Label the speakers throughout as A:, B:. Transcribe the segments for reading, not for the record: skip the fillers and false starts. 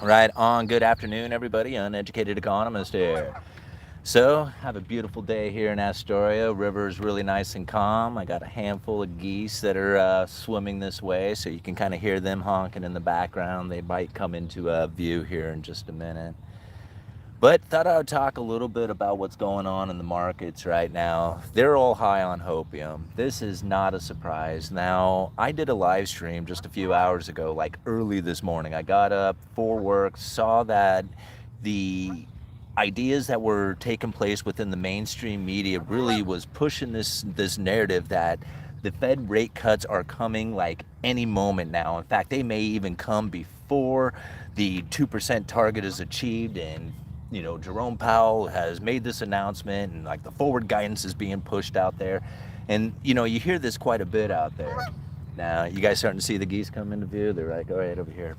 A: Right on. Good afternoon, everybody. Uneducated Economist here. So, have a beautiful day here in Astoria. River's really nice and calm. I got a handful of geese that are swimming this way, so you can kind of hear them honking in the background. They might come into view here in just a minute. But thought I would talk a little bit about what's going on in the markets right now. They're all high on hopium. This is not a surprise. Now, I did a live stream just a few hours ago, like early this morning. I got up for work, saw that the ideas that were taking place within the mainstream media really was pushing this narrative that the Fed rate cuts are coming like any moment now. In fact, they may even come before the 2% target is achieved, and Jerome Powell has made this announcement, and like the forward guidance is being pushed out there. And you hear this quite a bit out there. Now, you guys starting to see the geese come into view? They're like, all right, over here.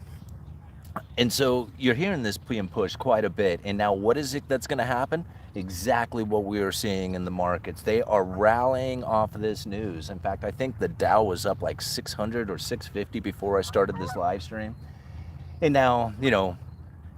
A: And so you're hearing this being pushed quite a bit. And now what is it that's going to happen? Exactly what we are seeing in the markets. They are rallying off of this news. In fact, I think the Dow was up like 600 or 650 before I started this live stream. And now,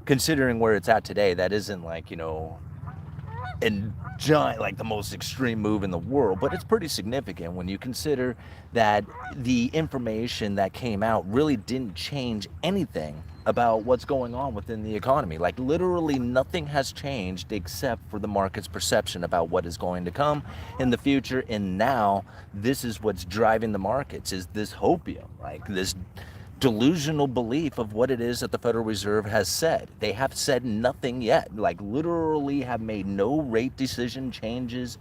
A: considering where it's at today, that isn't like, and giant, like the most extreme move in the world, but it's pretty significant when you consider that the information that came out really didn't change anything about what's going on within the economy. Like literally nothing has changed except for the market's perception about what is going to come in the future. And now this is what's driving the markets, is this hopium, like this delusional belief of what it is that the Federal Reserve has said. They have said nothing yet, like literally have made no rate decision changes,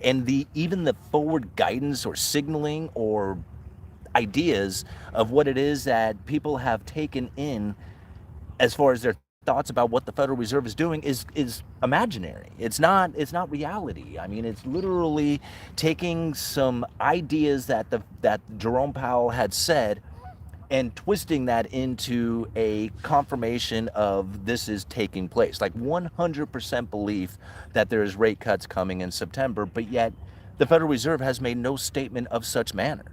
A: and even the forward guidance or signaling or ideas of what it is that people have taken in as far as their thoughts about what the Federal Reserve is doing is imaginary. It's not reality. I mean, it's literally taking some ideas that Jerome Powell had said and twisting that into a confirmation of this is taking place. Like 100% belief that there is rate cuts coming in September, but yet the Federal Reserve has made no statement of such manner.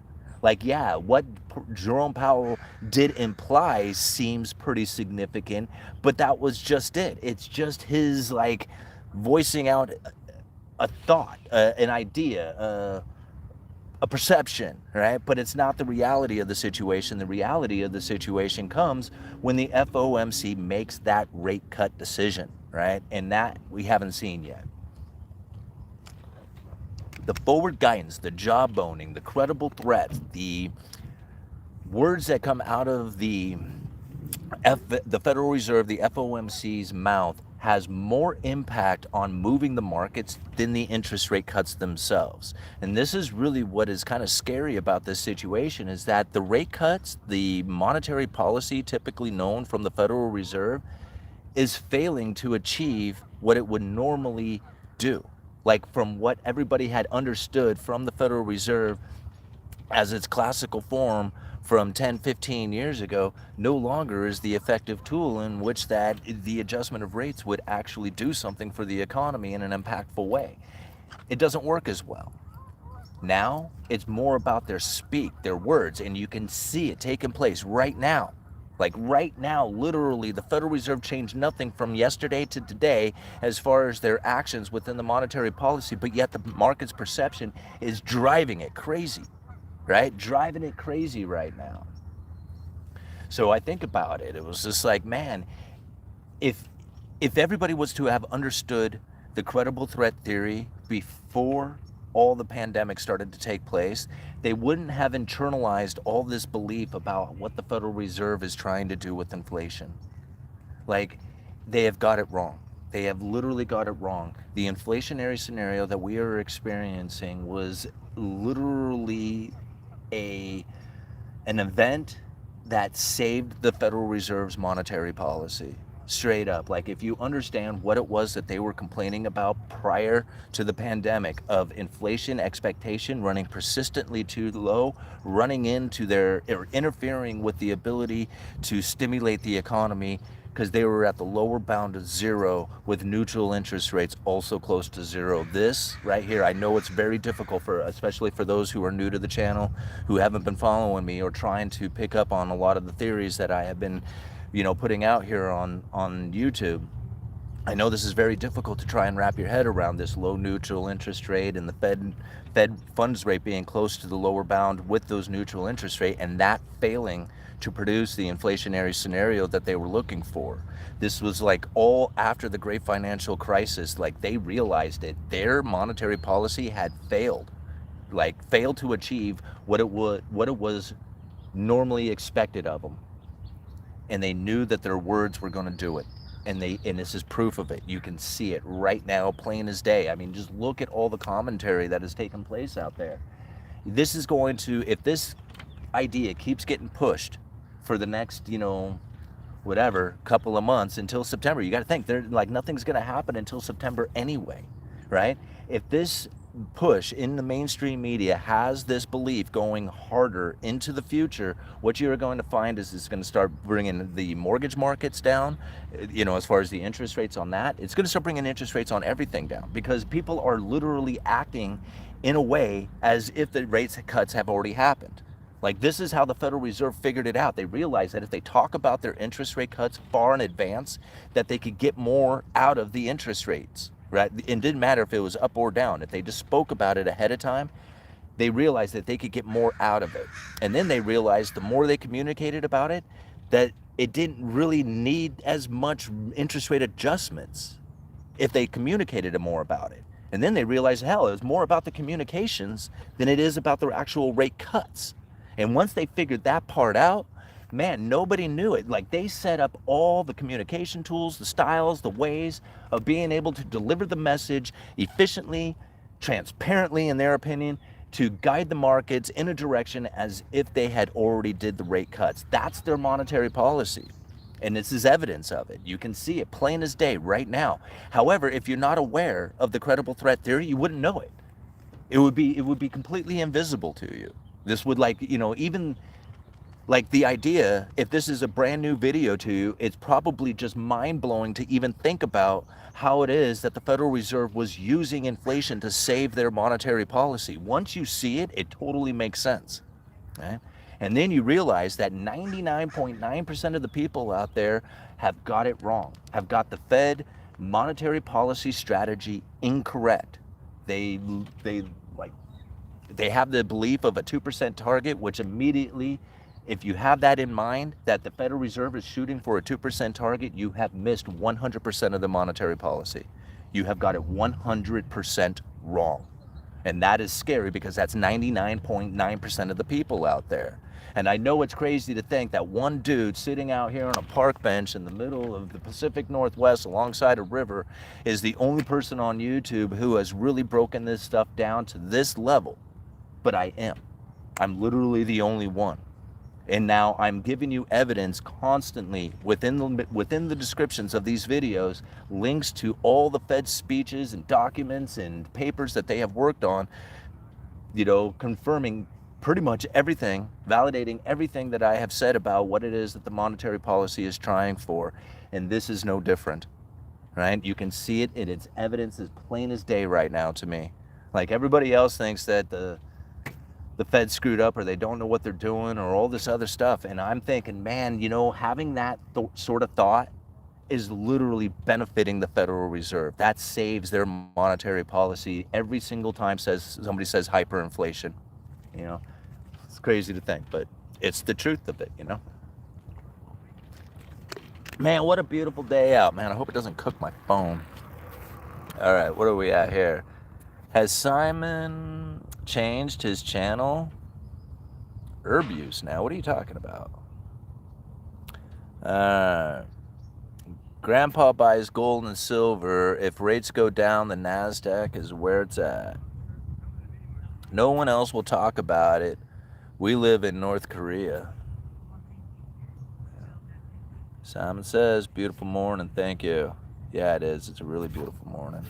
A: Like, yeah, what Jerome Powell did imply seems pretty significant, but that was just it. It's just his, like, voicing out a thought, an idea, a perception, right? But it's not the reality of the situation. The reality of the situation comes when the FOMC makes that rate cut decision, right? And that we haven't seen yet. The forward guidance, the jawboning, the credible threats, the words that come out of the Federal Reserve, the FOMC's mouth, has more impact on moving the markets than the interest rate cuts themselves. And this is really what is kind of scary about this situation, is that the rate cuts, the monetary policy typically known from the Federal Reserve, is failing to achieve what it would normally do. Like from what everybody had understood from the Federal Reserve as its classical form from 10, 15 years ago, no longer is the effective tool in which that the adjustment of rates would actually do something for the economy in an impactful way. It doesn't work as well. Now, it's more about their speak, their words, and you can see it taking place right now. Like right now, literally, the Federal Reserve changed nothing from yesterday to today as far as their actions within the monetary policy, but yet the market's perception is driving it crazy. Right? Driving it crazy right now. So I think about it. It was just like, man, if everybody was to have understood the credible threat theory before all the pandemic started to take place, they wouldn't have internalized all this belief about what the Federal Reserve is trying to do with inflation. Like, they have got it wrong. They have literally got it wrong. The inflationary scenario that we are experiencing was literally an event that saved the Federal Reserve's monetary policy. Straight up. Like, if you understand what it was that they were complaining about prior to the pandemic, of inflation expectation running persistently too low, running into or interfering with the ability to stimulate the economy, because they were at the lower bound of zero with neutral interest rates also close to zero. This right here, I know it's very difficult especially for those who are new to the channel, who haven't been following me or trying to pick up on a lot of the theories that I have been putting out here on YouTube. I know this is very difficult to try and wrap your head around, this low neutral interest rate and the Fed funds rate being close to the lower bound with those neutral interest rate, and that failing to produce the inflationary scenario that they were looking for. This was like all after the great financial crisis. Like, they realized it. Their monetary policy had failed to achieve what it was normally expected of them. And they knew that their words were going to do it. And this is proof of it. You can see it right now, plain as day. I mean, just look at all the commentary that has taken place out there. This is going to, if this idea keeps getting pushed for the next, whatever, couple of months until September, you got to think, nothing's going to happen until September anyway, right? If this push in the mainstream media has this belief going harder into the future, what you're going to find is it's going to start bringing the mortgage markets down, as far as the interest rates on that. It's going to start bringing interest rates on everything down, because people are literally acting in a way as if the rate cuts have already happened. Like, this is how the Federal Reserve figured it out. They realized that if they talk about their interest rate cuts far in advance, that they could get more out of the interest rates. Right? It didn't matter if it was up or down. If they just spoke about it ahead of time, they realized that they could get more out of it. And then they realized the more they communicated about it, that it didn't really need as much interest rate adjustments if they communicated more about it. And then they realized, hell, it was more about the communications than it is about the actual rate cuts. And once they figured that part out, man, nobody knew it. Like, they set up all the communication tools, the styles, the ways of being able to deliver the message efficiently, transparently, in their opinion, to guide the markets in a direction as if they had already did the rate cuts. That's their monetary policy. And this is evidence of it. You can see it plain as day right now. However, if you're not aware of the credible threat theory, you wouldn't know it. It would be completely invisible to you. This would, even like the idea, if this is a brand new video to you, it's probably just mind-blowing to even think about how it is that the Federal Reserve was using inflation to save their monetary policy. Once you see it, it totally makes sense. Right? And then you realize that 99.9% of the people out there have got it wrong, have got the Fed monetary policy strategy incorrect. They have the belief of a 2% target, which immediately, if you have that in mind, that the Federal Reserve is shooting for a 2% target, you have missed 100% of the monetary policy. You have got it 100% wrong. And that is scary, because that's 99.9% of the people out there. And I know it's crazy to think that one dude sitting out here on a park bench in the middle of the Pacific Northwest alongside a river is the only person on YouTube who has really broken this stuff down to this level. But I am. I'm literally the only one. And now I'm giving you evidence constantly within the descriptions of these videos, links to all the Fed speeches and documents and papers that they have worked on, confirming pretty much everything, validating everything that I have said about what it is that the monetary policy is trying for. And this is no different, right? You can see it, and its evidence is plain as day right now to me. Like, everybody else thinks that the Fed screwed up, or they don't know what they're doing, or all this other stuff. And I'm thinking, man, having that sort of thought is literally benefiting the Federal Reserve. That saves their monetary policy every single time somebody says hyperinflation. It's crazy to think, but it's the truth of it, Man, what a beautiful day out, man. I hope it doesn't cook my phone. All right, what are we at here? Has Simon changed his channel? Herb use now. What are you talking about? Grandpa buys gold and silver. If rates go down, the NASDAQ is where it's at. No one else will talk about it. We live in North Korea. Simon says, beautiful morning. Thank you. Yeah, it is. It's a really beautiful morning.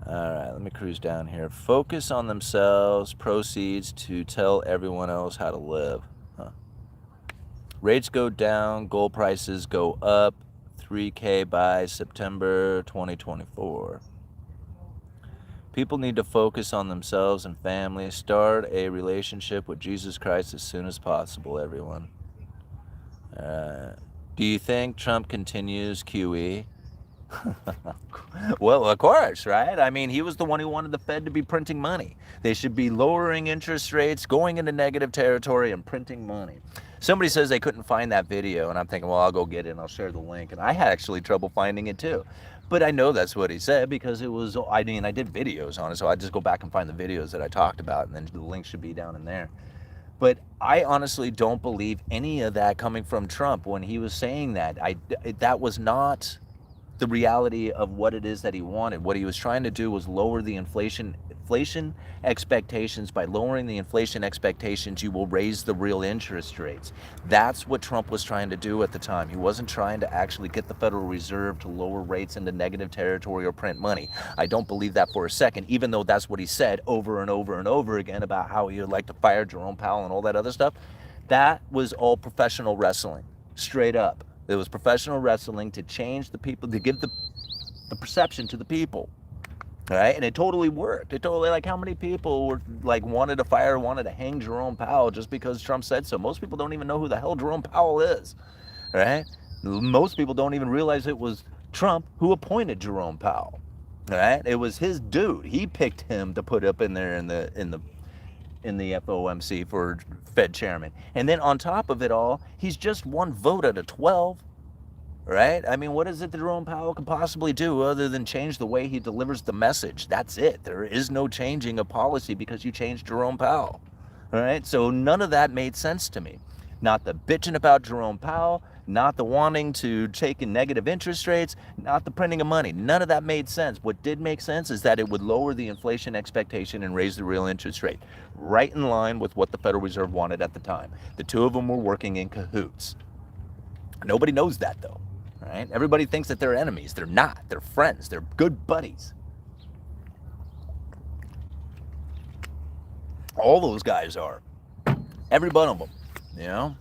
A: All right, let me cruise down here. Focus on themselves, proceeds to tell everyone else how to live. Rates go down, gold prices go up, 3K by September 2024. People need to focus on themselves and family. Start a relationship with Jesus Christ as soon as possible, everyone. Do you think Trump continues QE? Well, of course, right? I mean, he was the one who wanted the Fed to be printing money. They should be lowering interest rates, going into negative territory, and printing money. Somebody says they couldn't find that video, and I'm thinking, well, I'll go get it and I'll share the link. And I had actually trouble finding it too. But I know that's what he said because it was, I mean, I did videos on it, so I just go back and find the videos that I talked about, and then the link should be down in there. But I honestly don't believe any of that coming from Trump when he was saying that. That was not the reality of what it is that he wanted. What he was trying to do was lower the inflation expectations. By lowering the inflation expectations, you will raise the real interest rates. That's what Trump was trying to do at the time. He wasn't trying to actually get the Federal Reserve to lower rates into negative territory or print money. I don't believe that for a second, even though that's what he said over and over and over again about how he would like to fire Jerome Powell and all that other stuff. That was all professional wrestling, straight up. It was professional wrestling to change the people, to give the perception to the people, right? And it totally worked. It totally, like, how many people were like wanted to hang Jerome Powell just because Trump said so? Most people don't even know who the hell Jerome Powell is, right? Most people don't even realize it was Trump who appointed Jerome Powell, right? It was his dude. He picked him to put up in there in the FOMC for Fed chairman. And then on top of it all, he's just one vote out of 12, right? I mean, what is it that Jerome Powell can possibly do other than change the way he delivers the message? That's it. There is no changing of policy because you changed Jerome Powell, all right? So none of that made sense to me. Not the bitching about Jerome Powell, not the wanting to take in negative interest rates, not the printing of money. None of that made sense. What did make sense is that it would lower the inflation expectation and raise the real interest rate, right in line with what the Federal Reserve wanted at the time. The two of them were working in cahoots. Nobody knows that, though, right? Everybody thinks that they're enemies. They're not. They're friends. They're good buddies. All those guys are. Every one of them, you know?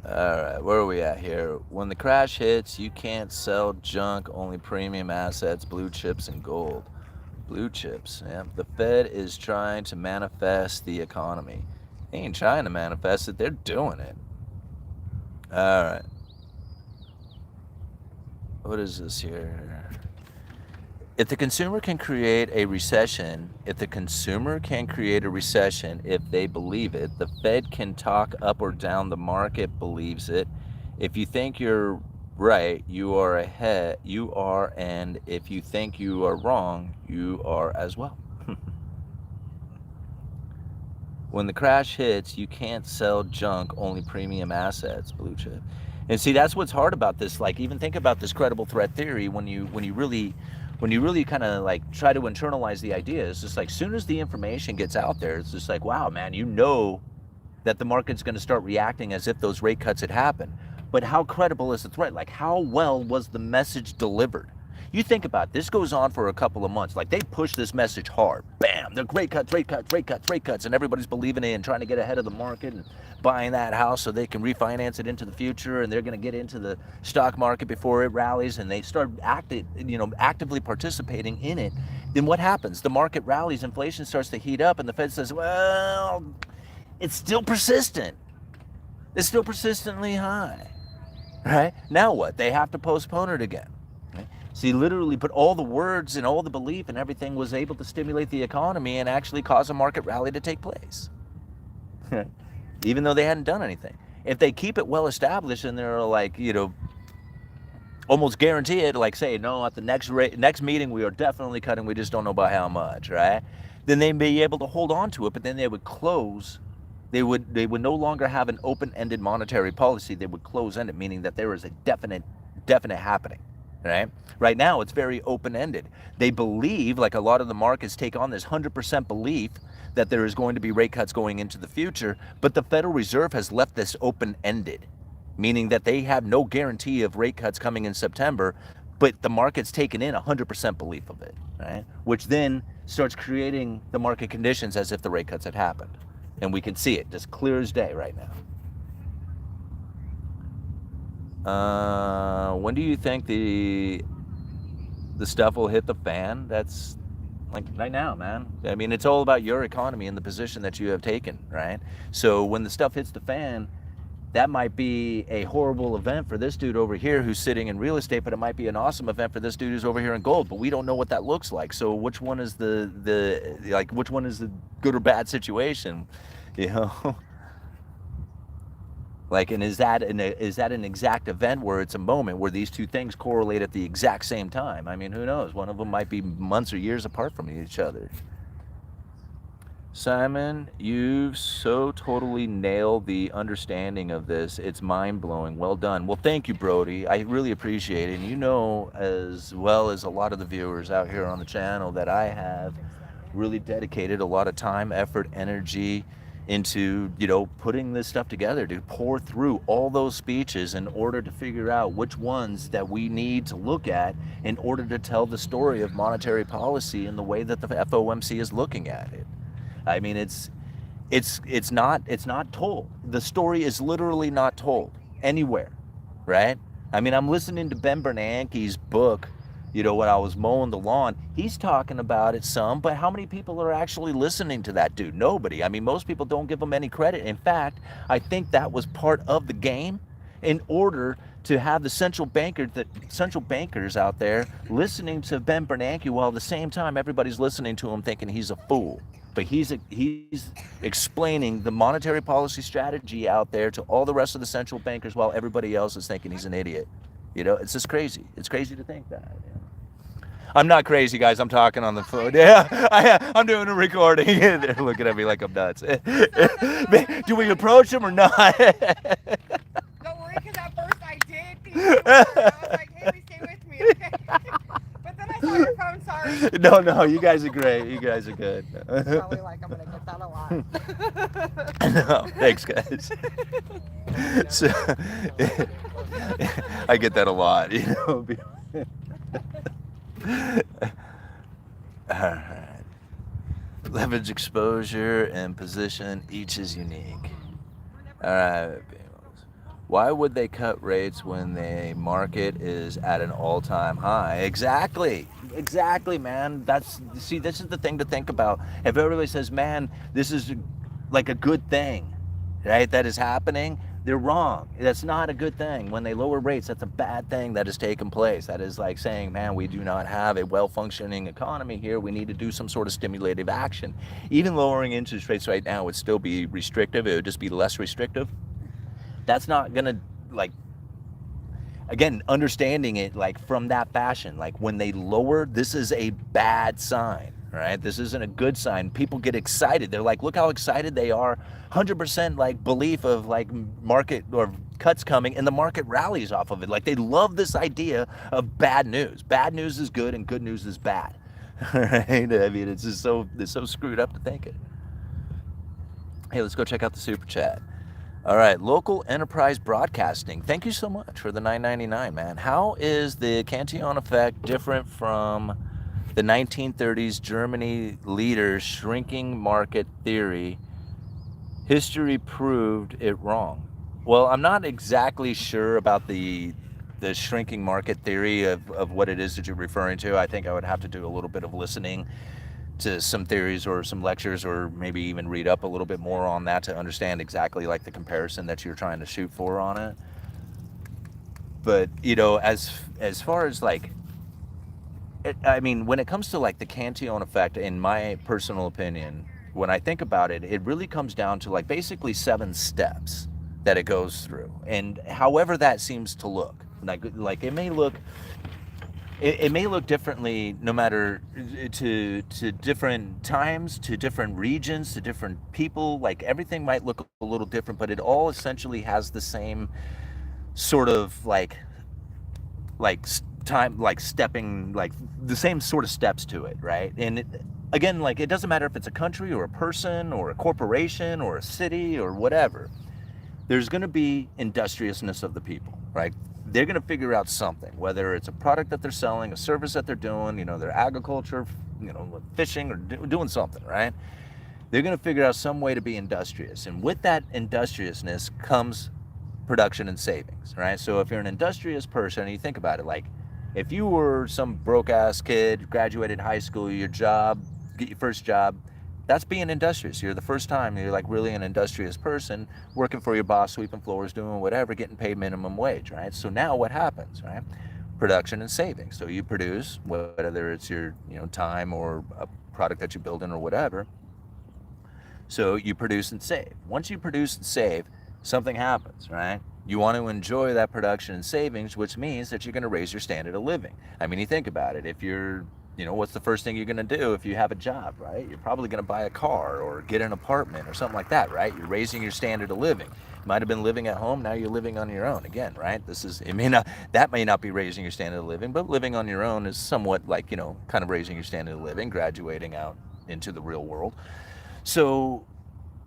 A: All right, where are we at here? When the crash hits, you can't sell junk, only premium assets, blue chips, and gold. Blue chips, yeah. The Fed is trying to manifest the economy. They ain't trying to manifest it, they're doing it. All right. What is this here? If the consumer can create a recession, if they believe it, the Fed can talk up or down, the market believes it. If you think you're right, you are ahead, you are, and if you think you are wrong, you are as well. When the crash hits, you can't sell junk, only premium assets, blue chip. And see, that's what's hard about this. Like, even think about this credible threat theory when you really kind of like try to internalize the idea. It's just like, soon as the information gets out there, it's just like, wow, man, you know that the market's going to start reacting as if those rate cuts had happened. But how credible is the threat? Like, how well was the message delivered? You think about it, this goes on for a couple of months. Like, they push this message hard. Bam, the rate cuts, and everybody's believing it and trying to get ahead of the market and buying that house so they can refinance it into the future, and they're going to get into the stock market before it rallies, and they start actively participating in it. Then what happens? The market rallies, inflation starts to heat up, and the Fed says, well, it's still persistent. It's still persistently high, right? Now what? They have to postpone it again. So he literally put all the words and all the belief and everything was able to stimulate the economy and actually cause a market rally to take place, even though they hadn't done anything. If they keep it well established and they're like, almost guarantee it, like say, no, at the next meeting we are definitely cutting, we just don't know by how much, right? Then they'd be able to hold on to it, but then they would close. They would no longer have an open-ended monetary policy. They would close-ended, meaning that there is a definite happening. Right? Right now, it's very open-ended. They believe, like a lot of the markets take on this 100% belief that there is going to be rate cuts going into the future, but the Federal Reserve has left this open-ended, meaning that they have no guarantee of rate cuts coming in September, but the market's taken in 100% belief of it, right? Which then starts creating the market conditions as if the rate cuts had happened. And we can see it just clear as day right now. When do you think the stuff will hit the fan? That's like right now, man. I mean, it's all about your economy and the position that you have taken, right? So when the stuff hits the fan, that might be a horrible event for this dude over here who's sitting in real estate, but it might be an awesome event for this dude who's over here in gold. But we don't know what that looks like. So which one is which one is the good or bad situation, you know? Like, and is that an exact event where it's a moment where these two things correlate at the exact same time? I mean, who knows? One of them might be months or years apart from each other. Simon, you've so totally nailed the understanding of this. It's mind-blowing. Well done. Well, thank you, Brody. I really appreciate it. And you know, as well as a lot of the viewers out here on the channel, that I have really dedicated a lot of time, effort, energy into, you know, putting this stuff together, to pour through all those speeches in order to figure out which ones that we need to look at in order to tell the story of monetary policy in the way that the FOMC is looking at it. I mean, it's not told. The story is literally not told anywhere, right? I mean, I'm listening to Ben Bernanke's book, you know, when I was mowing the lawn. He's talking about it some, but how many people are actually listening to that dude? Nobody. I mean, most people don't give him any credit. In fact, I think that was part of the game in order to have the central bankers out there listening to Ben Bernanke, while at the same time everybody's listening to him thinking he's a fool. But he's explaining the monetary policy strategy out there to all the rest of the central bankers while everybody else is thinking he's an idiot. You know, it's just crazy. It's crazy to think that. Yeah. I'm not crazy, guys. I'm talking on the phone. Yeah, I'm doing a recording. They're looking at me like I'm nuts. Do we approach them or not?
B: Don't worry, because at first I did. I was like, hey, stay with me, okay? But then I saw your phone, sorry.
A: No, you guys are great. You guys are good.
B: Probably like, I'm going to get that a lot.
A: No, thanks, guys. So, I get that a lot, you know. All right. Leverage exposure and position, each is unique. All right. Why would they cut rates when the market is at an all-time high? Exactly, man. This is the thing to think about. If everybody says, man, this is like a good thing, right, that is happening, they're wrong. That's not a good thing. When they lower rates, that's a bad thing that has taken place. That is like saying, man, we do not have a well-functioning economy here. We need to do some sort of stimulative action. Even lowering interest rates right now would still be restrictive. It would just be less restrictive. That's not gonna, like, again, understanding it like from that fashion, like when they lower, this is a bad sign, right? This isn't a good sign. People get excited. They're like, look how excited they are. 100% like belief of like market or cuts coming, and the market rallies off of it. Like they love this idea of bad news. Bad news is good and good news is bad, right? I mean, it's so screwed up to think it. Hey, let's go check out the super chat. All right, local enterprise broadcasting. Thank you so much for the $9.99, man. How is the Cantillon effect different from the 1930s Germany leaders' shrinking market theory? History proved it wrong. Well, I'm not exactly sure about the shrinking market theory of what it is that you're referring to. I think I would have to do a little bit of listening to some theories or some lectures, or maybe even read up a little bit more on that to understand exactly like the comparison that you're trying to shoot for on it. But, you know, as far as like, I mean, when it comes to like the Cantillon effect, in my personal opinion, when I think about it, it really comes down to like basically 7 steps that it goes through. And however that seems to look, like it may look, it may look differently no matter to different times, to different regions, to different people. Like everything might look a little different, but it all essentially has the same sort of like time, like stepping, like the same sort of steps to it, right? And again, like it doesn't matter if it's a country or a person or a corporation or a city or whatever. There's going to be industriousness of the people, right? They're going to figure out something, whether it's a product that they're selling, a service that they're doing, you know, their agriculture, you know, fishing or doing something, right? They're going to figure out some way to be industrious. And with that industriousness comes production and savings, right? So if you're an industrious person, and you think about it, like If you were some broke ass kid, graduated high school, your job, get your first job, that's being industrious. You're the first time you're like really an industrious person, working for your boss, sweeping floors, doing whatever, getting paid minimum wage, right? So now what happens, right? Production and savings. So you produce, whether it's your time or a product that you're building or whatever. So you produce and save. Once you produce and save, something happens, right? You want to enjoy that production and savings, which means that you're going to raise your standard of living. I mean, you think about it. If you're, what's the first thing you're going to do if you have a job, right? You're probably going to buy a car or get an apartment or something like that, right? You're raising your standard of living. You might have been living at home, now you're living on your own again, right? That may not be raising your standard of living, but living on your own is somewhat like, kind of raising your standard of living, graduating out into the real world. So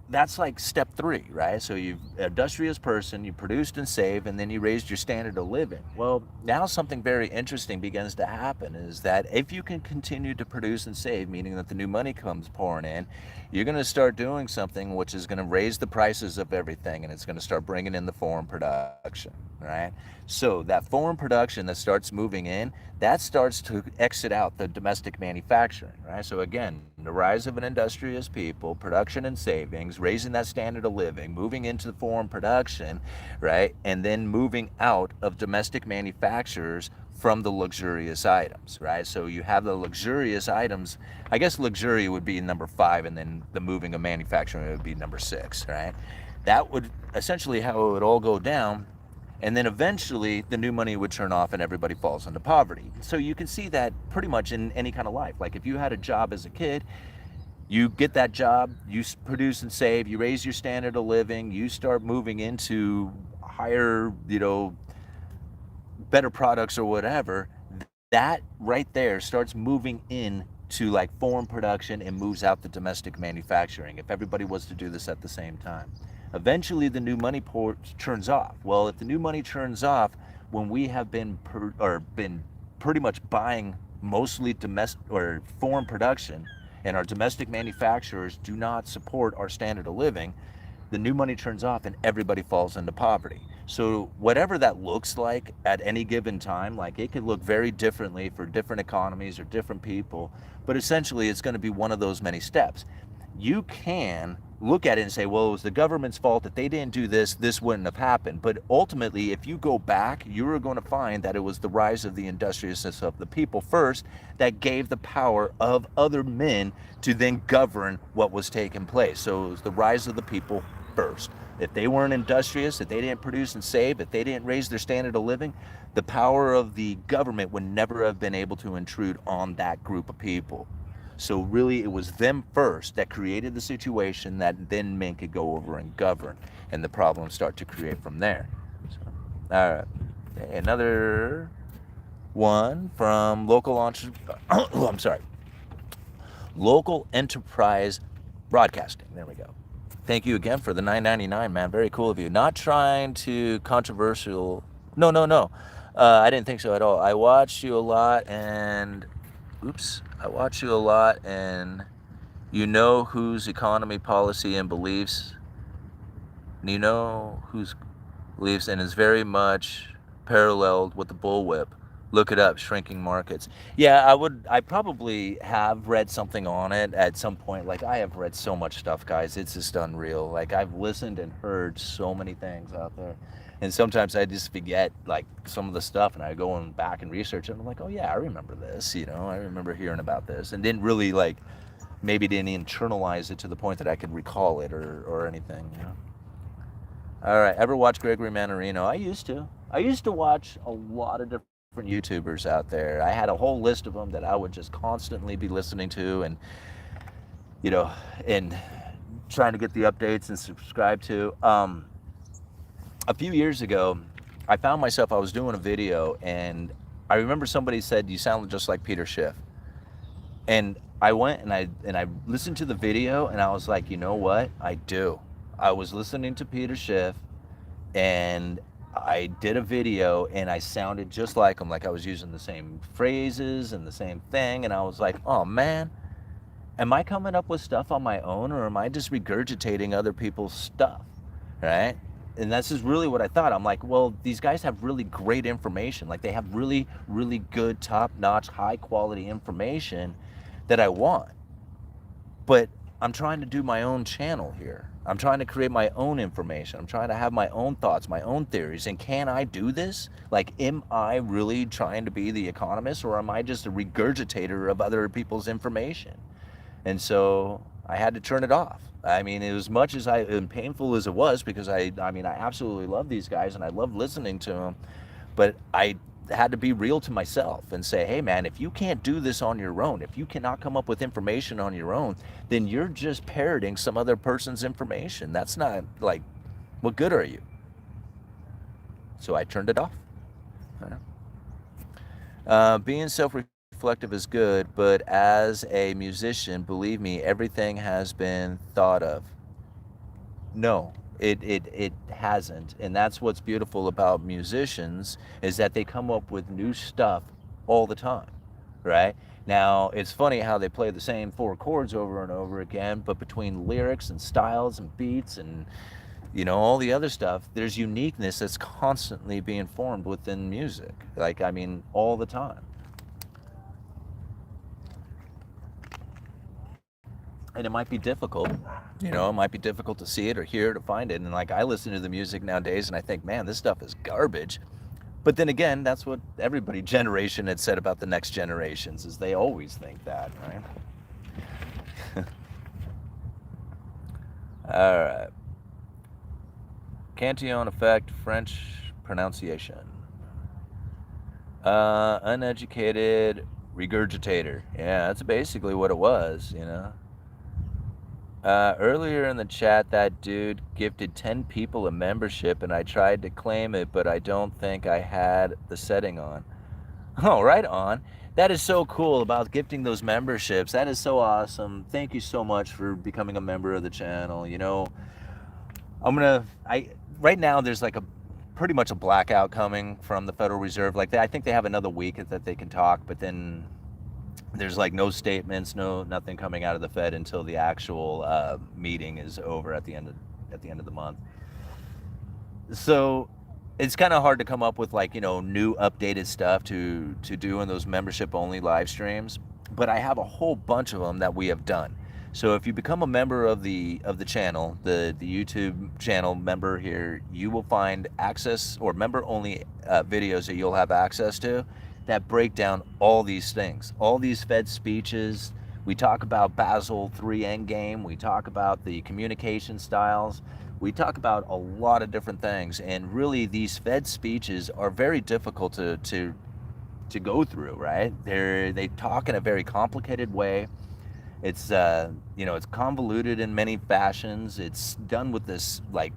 A: that's like step 3, right? So you've industrious person, you produced and saved, and then you raised your standard of living. Well, now something very interesting begins to happen is that if you can continue to produce and save, meaning that the new money comes pouring in, you're going to start doing something which is going to raise the prices of everything, and it's going to start bringing in the foreign production, right? So that foreign production that starts moving in, that starts to exit out the domestic manufacturing, right? So again, the rise of an industrious people, production and savings, raising that standard of living, moving into the foreign production, right? And then moving out of domestic manufacturers from the luxurious items, right? So you have the luxurious items. I guess luxury would be number 5, and then the moving of manufacturing would be number 6, right? That would essentially how it would all go down. And then eventually the new money would turn off and everybody falls into poverty. So you can see that pretty much in any kind of life. Like if you had a job as a kid, you get that job, you produce and save, you raise your standard of living, you start moving into higher, better products or whatever. That right there starts moving in to like foreign production and moves out the domestic manufacturing if everybody was to do this at the same time. Eventually the new money turns off. Well, if the new money turns off when we have been pretty much buying mostly domestic or foreign production, and our domestic manufacturers do not support our standard of living, the new money turns off and everybody falls into poverty. So whatever that looks like at any given time, like it could look very differently for different economies or different people, but essentially it's going to be one of those many steps. You can look at it and say, well, it was the government's fault that they didn't do this, this wouldn't have happened. But ultimately, if you go back, you're going to find that it was the rise of the industriousness of the people first that gave the power of other men to then govern what was taking place. So it was the rise of the people first. If they weren't industrious, if they didn't produce and save, if they didn't raise their standard of living, the power of the government would never have been able to intrude on that group of people. So really it was them first that created the situation that then men could go over and govern, and the problems start to create from there. So, all right, another one from local local enterprise broadcasting. There we go. Thank you again for the $9.99, man. Very cool of you. Not trying to controversial. No. I didn't think so at all. I watched you a lot and you know whose economy, policy, and beliefs, and is very much paralleled with the bullwhip. Look it up, shrinking markets. Yeah, I probably have read something on it at some point. Like, I have read so much stuff, guys. It's just unreal. Like, I've listened and heard so many things out there. And sometimes I just forget, like, some of the stuff, and I go back and research it, and I'm like, oh, yeah, I remember this, I remember hearing about this. And didn't really, like, maybe didn't internalize it to the point that I could recall it or anything, All right, ever watch Gregory Mannarino? I used to watch a lot of different YouTubers out there. I had a whole list of them that I would just constantly be listening to and and trying to get the updates and subscribe to. A few years ago, I found myself, I was doing a video, and I remember somebody said, you sound just like Peter Schiff. And I went and I listened to the video, and I was like, you know what? I do. I was listening to Peter Schiff, and I did a video, and I sounded just like him, like I was using the same phrases and the same thing, and I was like, oh man, am I coming up with stuff on my own, or am I just regurgitating other people's stuff, right? and this is really what I thought. I'm like, well, these guys have really great information. Like they have really, really good, top-notch, high-quality information that I want. But I'm trying to do my own channel here. I'm trying to create my own information. I'm trying to have my own thoughts, my own theories. And can I do this? Like, am I really trying to be the economist, or am I just a regurgitator of other people's information? And so I had to turn it off. I mean, as much as and painful as it was, because I mean, I absolutely love these guys and I love listening to them, but I had to be real to myself and say, hey man, if you can't do this on your own, if you cannot come up with information on your own, then you're just parroting some other person's information. That's not, like, what good are you? So I turned it off. Being self-reflective is good, but as a musician, believe me, everything has been thought of. No, it hasn't. And that's what's beautiful about musicians, is that they come up with new stuff all the time, right? Now, it's funny how they play the same 4 chords over and over again, but between lyrics and styles and beats and, you know, all the other stuff, there's uniqueness that's constantly being formed within music. Like, I mean, all the time. And it might be difficult, you know, it might be difficult to see it or hear it or find it. And like, I listen to the music nowadays and I think, man, this stuff is garbage. But then again, that's what everybody generation had said about the next generations, is they always think that, right? All right. Cantillon effect, French pronunciation. Uneducated regurgitator. Yeah, that's basically what it was, you know. Earlier in the chat, that dude gifted 10 people a membership and I tried to claim it, but I don't think I had the setting on. Oh, right on. That is so cool about gifting those memberships. That is so awesome. Thank you so much for becoming a member of the channel. You know, right now there's like pretty much a blackout coming from the Federal Reserve. Like I think they have another week that they can talk, but then there's like no statements, nothing coming out of the Fed until the actual meeting is over at the end of the month. So it's kind of hard to come up with, like, you know, new updated stuff to do in those membership only live streams. But I have a whole bunch of them that we have done. So if you become a member of the channel, the YouTube channel member here, you will find access or member only videos that you'll have access to that break down all these things, all these Fed speeches. We talk about Basel III Endgame. We talk about the communication styles. We talk about a lot of different things. And really, these Fed speeches are very difficult to go through, right? They talk in a very complicated way. It's you know, it's convoluted in many fashions. It's done with this, like,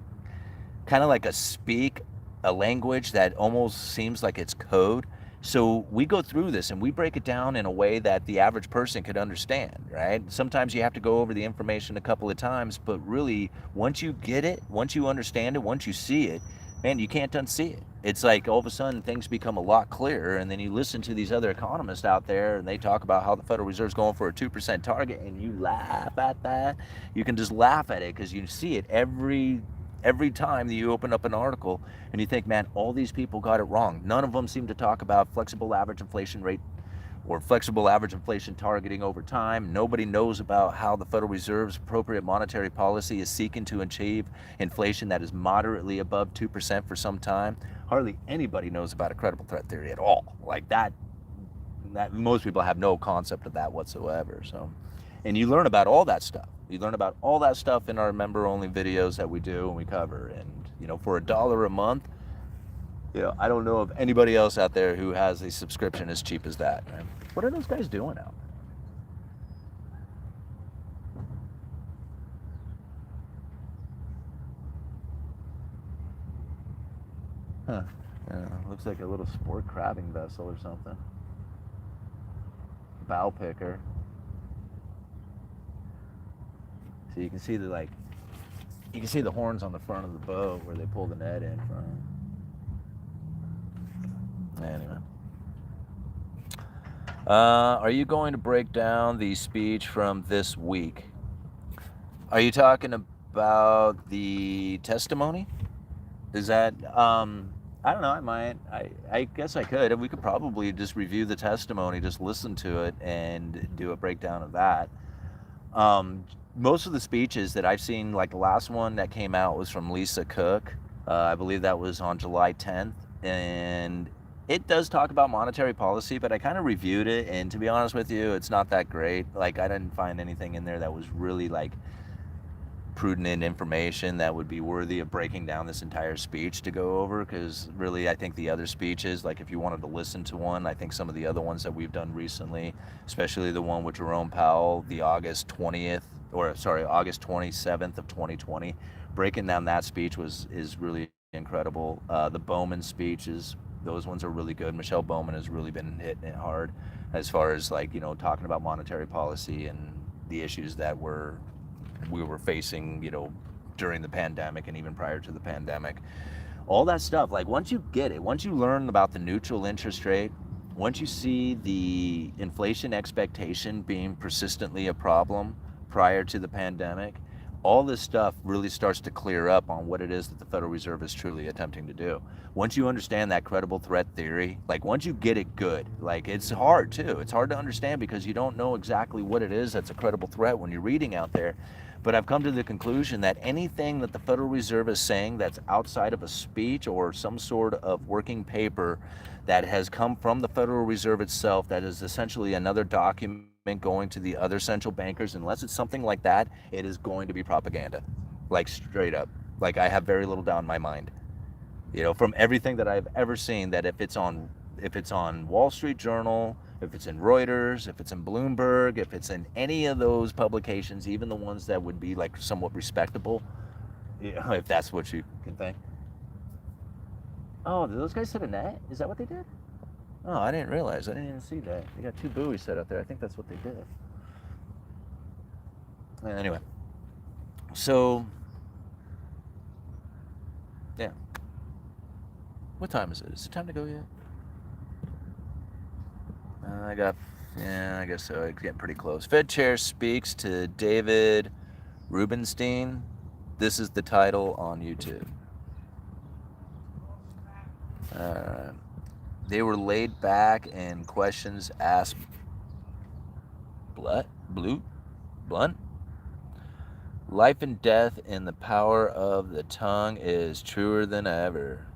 A: kind of like a language that almost seems like it's code. So we go through this and we break it down in a way that the average person could understand, right? Sometimes you have to go over the information a couple of times, but really, once you get it, once you understand it, once you see it, man, you can't unsee it. It's like all of a sudden things become a lot clearer, and then you listen to these other economists out there and they talk about how the Federal Reserve's going for a 2% target, and you laugh at that. You can just laugh at it because you see it every time that you open up an article and you think, man, all these people got it wrong. None of them seem to talk about flexible average inflation rate or flexible average inflation targeting over time. Nobody knows about how the Federal Reserve's appropriate monetary policy is seeking to achieve inflation that is moderately above 2% for some time. Hardly anybody knows about a credible threat theory at all. Like that most people have no concept of that whatsoever. So, and you learn about all that stuff. You learn about all that stuff in our member-only videos that we do and we cover. And, you know, for $1 a month, you know, I don't know of anybody else out there who has a subscription as cheap as that, man. What are those guys doing out there? Huh. Yeah, looks like a little sport crabbing vessel or something. Bow picker. So you can see the horns on the front of the boat where they pull the net in from. Anyway. Are you going to break down the speech from this week? Are you talking about the testimony? Is that, I don't know, I guess I could. We could probably just review the testimony, just listen to it and do a breakdown of that. Um, Most of the speeches that I've seen, like the last one that came out was from Lisa Cook. I believe that was on July 10th. And it does talk about monetary policy, but I kind of reviewed it. And to be honest with you, it's not that great. Like, I didn't find anything in there that was really like prudent information that would be worthy of breaking down this entire speech to go over, because really I think the other speeches, like if you wanted to listen to one, I think some of the other ones that we've done recently, especially the one with Jerome Powell, the August 27th of 2020, breaking down that speech is really incredible. The Bowman speeches, those ones are really good. Michelle Bowman has really been hitting it hard as far as like, you know, talking about monetary policy and the issues that we were facing, you know, during the pandemic and even prior to the pandemic. All that stuff, like once you get it, once you learn about the neutral interest rate, once you see the inflation expectation being persistently a problem prior to the pandemic, all this stuff really starts to clear up on what it is that the Federal Reserve is truly attempting to do. Once you understand that credible threat theory, like once you get it good, like it's hard too. It's hard to understand because you don't know exactly what it is that's a credible threat when you're reading out there. But I've come to the conclusion that anything that the Federal Reserve is saying that's outside of a speech or some sort of working paper that has come from the Federal Reserve itself, that is essentially another document going to the other central bankers, unless it's something like that, it is going to be propaganda. Like straight up. Like I have very little doubt in my mind. You know, from everything that I've ever seen, that if it's on Wall Street Journal, if it's in Reuters, if it's in Bloomberg, if it's in any of those publications, even the ones that would be like somewhat respectable, you know, if that's what you can think. Oh, did those guys set a net? Is that what they did? Oh, I didn't realize. I didn't even see that. They got 2 buoys set up there. I think that's what they did. Anyway, so yeah. What time is it? Is it time to go yet? I guess so. It's getting pretty close. Fed chair speaks to David Rubenstein. This is the title on YouTube. They were laid back and questions asked blunt. Life and death in the power of the tongue is truer than ever.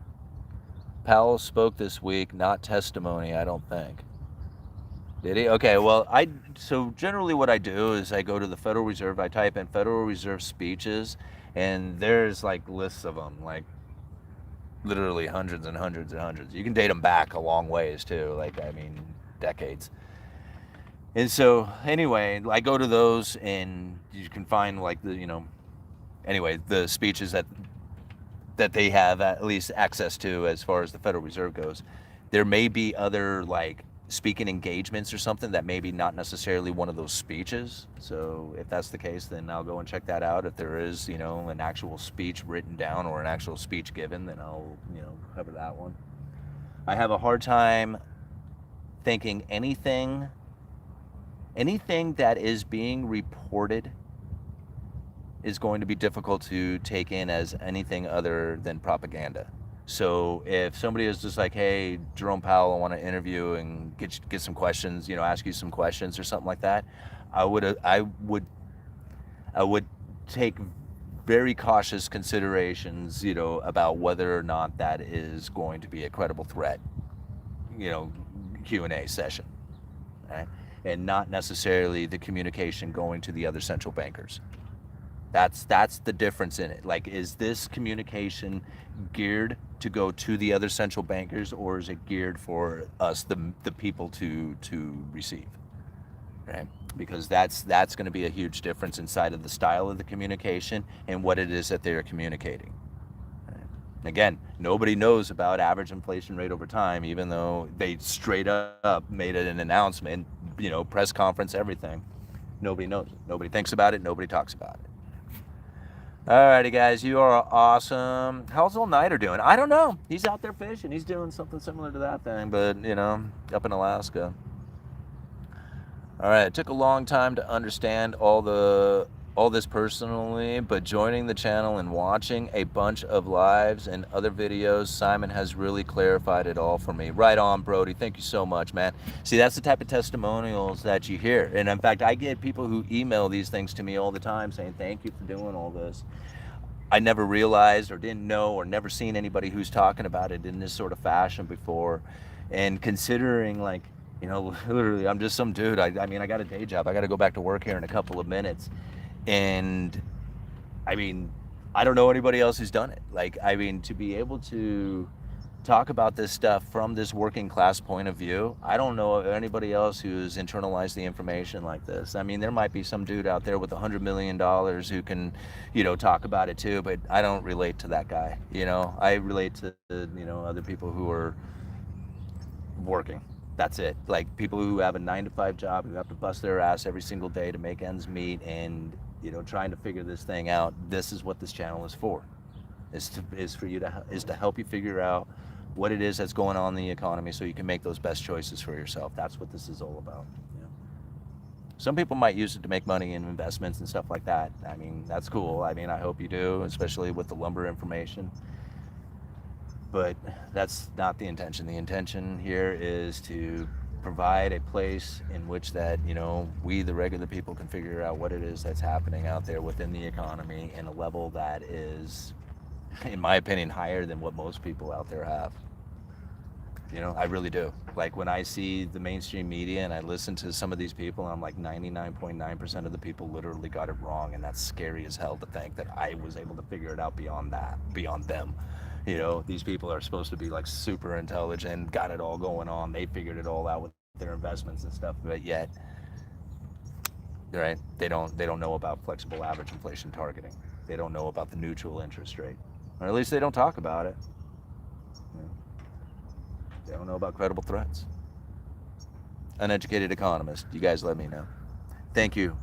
A: Powell spoke this week, not testimony, I don't think. Did he? Okay, well, so generally what I do is I go to the Federal Reserve, I type in Federal Reserve speeches, and there's like lists of them, like literally hundreds and hundreds and hundreds. You can date them back a long ways too, like, I mean, decades. And so anyway, I go to those and you can find like the, you know, anyway, the speeches that they have at least access to as far as the Federal Reserve goes. There may be other like speaking engagements or something that maybe not necessarily one of those speeches. So if that's the case, then I'll go and check that out. If there is, you know, an actual speech written down or an actual speech given, then I'll, you know, cover that one. I have a hard time thinking anything that is being reported is going to be difficult to take in as anything other than propaganda. So if somebody is just like, hey, Jerome Powell, I want to interview and get some questions, you know, ask you some questions or something like that, I would take very cautious considerations, you know, about whether or not that is going to be a credible threat, you know, Q&A session, right? And not necessarily the communication going to the other central bankers. That's the difference in it. Like, is this communication geared to go to the other central bankers, or is it geared for us, the people, to receive? Right? Because that's going to be a huge difference inside of the style of the communication and what it is that they are communicating. Right? Again, nobody knows about average inflation rate over time, even though they straight up made it an announcement, you know, press conference, everything. Nobody knows it. Nobody thinks about it. Nobody talks about it. Alrighty, guys, you are awesome. How's All Nighter doing? I don't know. He's out there fishing. He's doing something similar to that thing, but, you know, up in Alaska. All right, it took a long time to understand all the all this personally, but joining the channel and watching a bunch of lives and other videos, Simon has really clarified it all for me. Right on, Brody. Thank you so much, man. See, that's the type of testimonials that you hear. And in fact, I get people who email these things to me all the time saying, thank you for doing all this. I never realized or didn't know or never seen anybody who's talking about it in this sort of fashion before. And considering, like, you know, literally, I'm just some dude. I mean, I got a day job. I got to go back to work here in a couple of minutes. And I mean, I don't know anybody else who's done it. Like, I mean, to be able to talk about this stuff from this working class point of view, I don't know of anybody else who's internalized the information like this. I mean, there might be some dude out there with $100 million who can, you know, talk about it too, but I don't relate to that guy. You know, I relate to, you know, other people who are working. That's it. Like people who have a 9-to-5 job, who have to bust their ass every single day to make ends meet, and you know, trying to figure this thing out. This is what this channel is for. Is for you to help you figure out what it is that's going on in the economy, so you can make those best choices for yourself. That's what this is all about. You know? Some people might use it to make money in investments and stuff like that. I mean, that's cool. I mean, I hope you do, especially with the lumber information. But that's not the intention. The intention here is to provide a place in which that, you know, we, the regular people, can figure out what it is that's happening out there within the economy in a level that is, in my opinion, higher than what most people out there have. You know, I really do. Like when I see the mainstream media and I listen to some of these people, I'm like 99.9% of the people literally got it wrong, and that's scary as hell to think that I was able to figure it out beyond that, beyond them. You know, these people are supposed to be like super intelligent, got it all going on. They figured it all out with their investments and stuff, but yet, right? They don't know about flexible average inflation targeting. They don't know about the neutral interest rate, or at least they don't talk about it. You know, they don't know about credible threats. Uneducated Economist. You guys let me know. Thank you.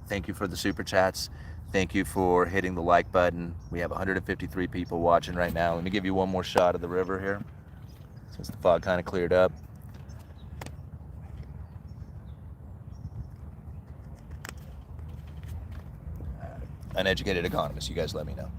A: Thank you for the super chats. Thank you for hitting the like button. We have 153 people watching right now. Let me give you one more shot of the river here, since the fog kind of cleared up. Uneducated Economist, you guys let me know.